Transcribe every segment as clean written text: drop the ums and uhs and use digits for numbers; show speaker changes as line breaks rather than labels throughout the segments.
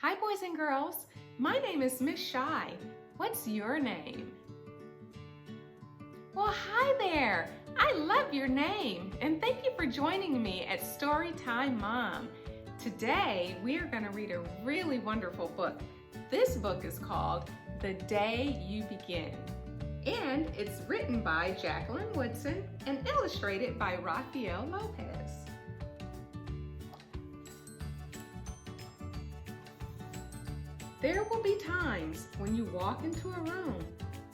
Hi, boys and girls. My name is Miss Shy. What's your name? Well, hi there. I love your name, and thank you for joining me at Storytime Mom. Today, we are going to read a really wonderful book. This book is called The Day You Begin, and it's written by Jacqueline Woodson and illustrated by Rafael Lopez. There will be times when you walk into a room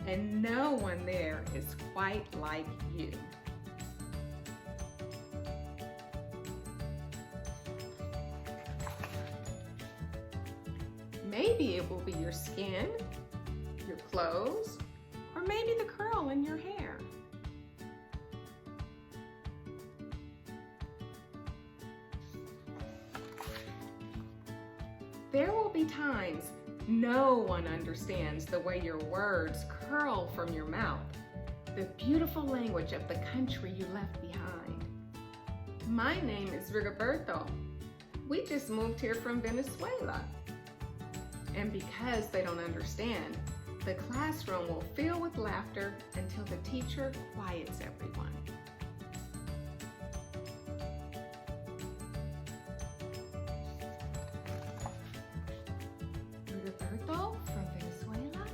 and no one there is quite like you. Maybe it will be your skin, your clothes, or maybe the curl in your hair. There will be times no one understands the way your words curl from your mouth, the beautiful language of the country you left behind. My name is Rigoberto. We just moved here from Venezuela. And because they don't understand, the classroom will fill with laughter until the teacher quiets everyone. Rigoberto from Venezuela?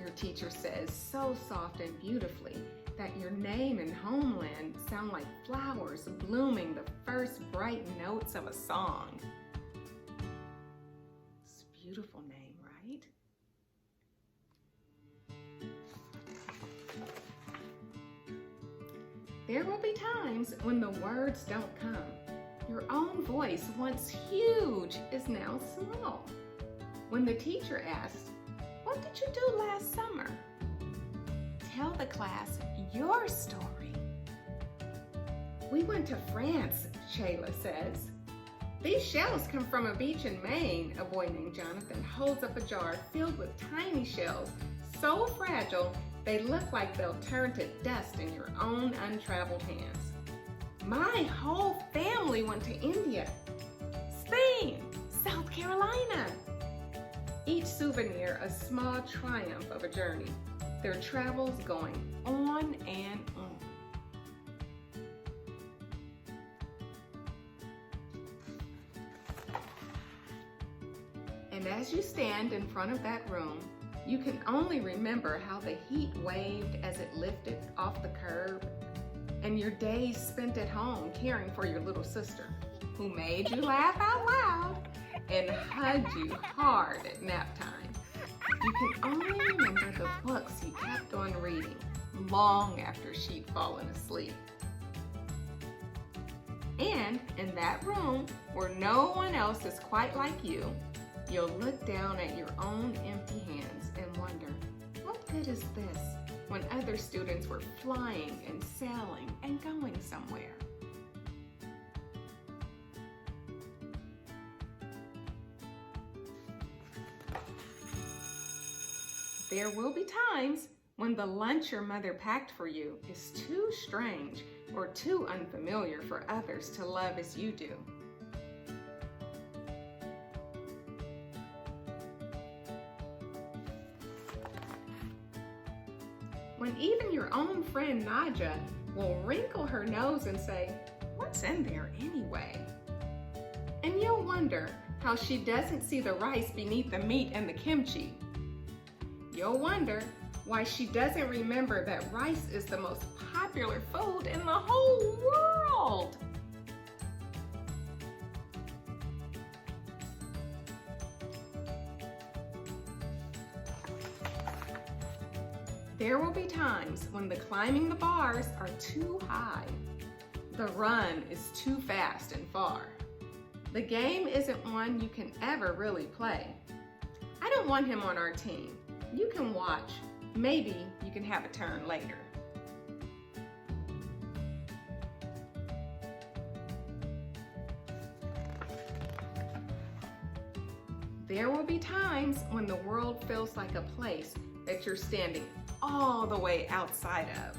Your teacher says so soft and beautifully that your name and homeland sound like flowers blooming the first bright notes of a song. It's a beautiful name, right? There will be times when the words don't come. Your own voice, once huge, is now small. When the teacher asks, "What did you do last summer?" Tell the class your story. We went to France, Shayla says. These shells come from a beach in Maine. A boy named Jonathan holds up a jar filled with tiny shells, so fragile they look like they'll turn to dust in your own untraveled hands. My whole family went to India, Spain, South Carolina. Each souvenir a small triumph of a journey, their travels going on and on. And as you stand in front of that room, you can only remember how the heat waved as it lifted off the curb, and your days spent at home caring for your little sister, who made you laugh out loud and hugged you hard at nap time. You can only remember the books you kept on reading long after she'd fallen asleep. And in that room where no one else is quite like you, you'll look down at your own empty hands and wonder, what good is this when other students were flying and sailing and going somewhere? There will be times when the lunch your mother packed for you is too strange or too unfamiliar for others to love as you do. When even your own friend Naja will wrinkle her nose and say, "What's in there anyway?" And you'll wonder how she doesn't see the rice beneath the meat and the kimchi. You'll wonder why she doesn't remember that rice is the most popular food in the whole world. There will be times when the climbing the bars are too high. The run is too fast and far. The game isn't one you can ever really play. I don't want him on our team. You can watch. Maybe you can have a turn later. There will be times when the world feels like a place that you're standing all the way outside of.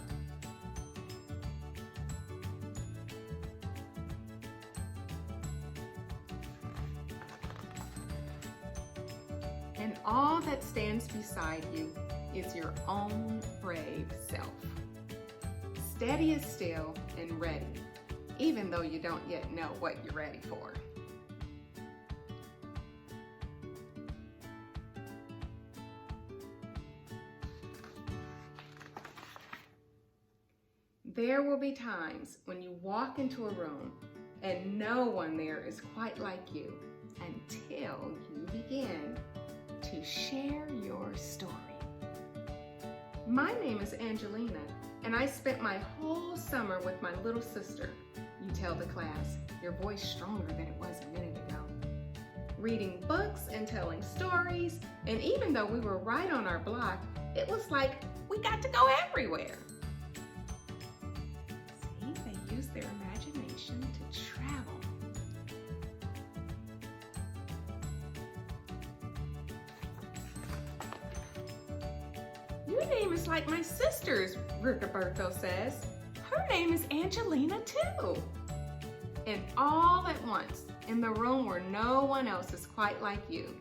all that stands beside you is your own brave self. Steady as still and ready, even though you don't yet know what you're ready for. There will be times when you walk into a room and no one there is quite like you until you begin to share your story. My name is Angelina, and I spent my whole summer with my little sister. You tell the class, your voice stronger than it was a minute ago. Reading books and telling stories, and even though we were right on our block, it was like we got to go everywhere. See, they use their imagination to travel. Your name is like my sister's, Rigoberto says. Her name is Angelina too. And all at once, in the room where no one else is quite like you,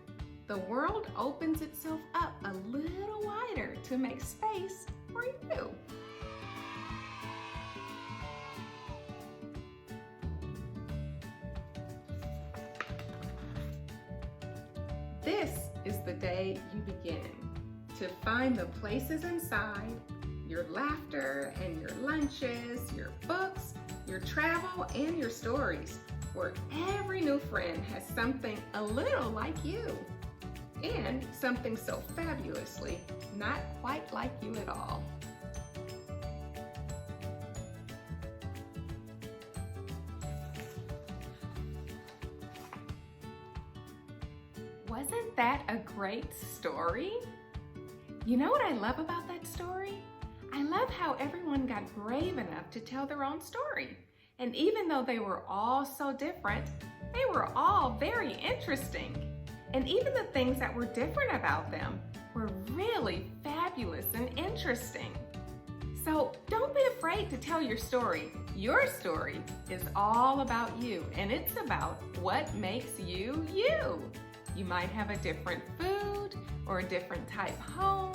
the world opens itself up a little wider to make space for you. This is the day you begin to find the places inside, your laughter and your lunches, your books, your travel, and your stories, where every new friend has something a little like you, and something so fabulously not quite like you at all. Wasn't that a great story? You know what I love about that story? I love how everyone got brave enough to tell their own story. And even though they were all so different, they were all very interesting. And even the things that were different about them were really fabulous and interesting. So don't be afraid to tell your story. Your story is all about you, and it's about what makes you you. You might have a different food or a different type home,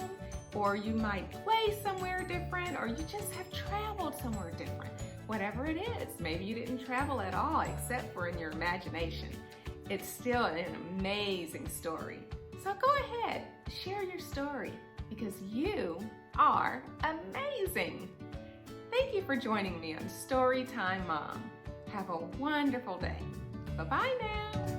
or you might play somewhere different, or you just have traveled somewhere different. Whatever it is, maybe you didn't travel at all except for in your imagination. It's still an amazing story. So go ahead, share your story, because you are amazing. Thank you for joining me on Storytime Mom. Have a wonderful day. Bye-bye now.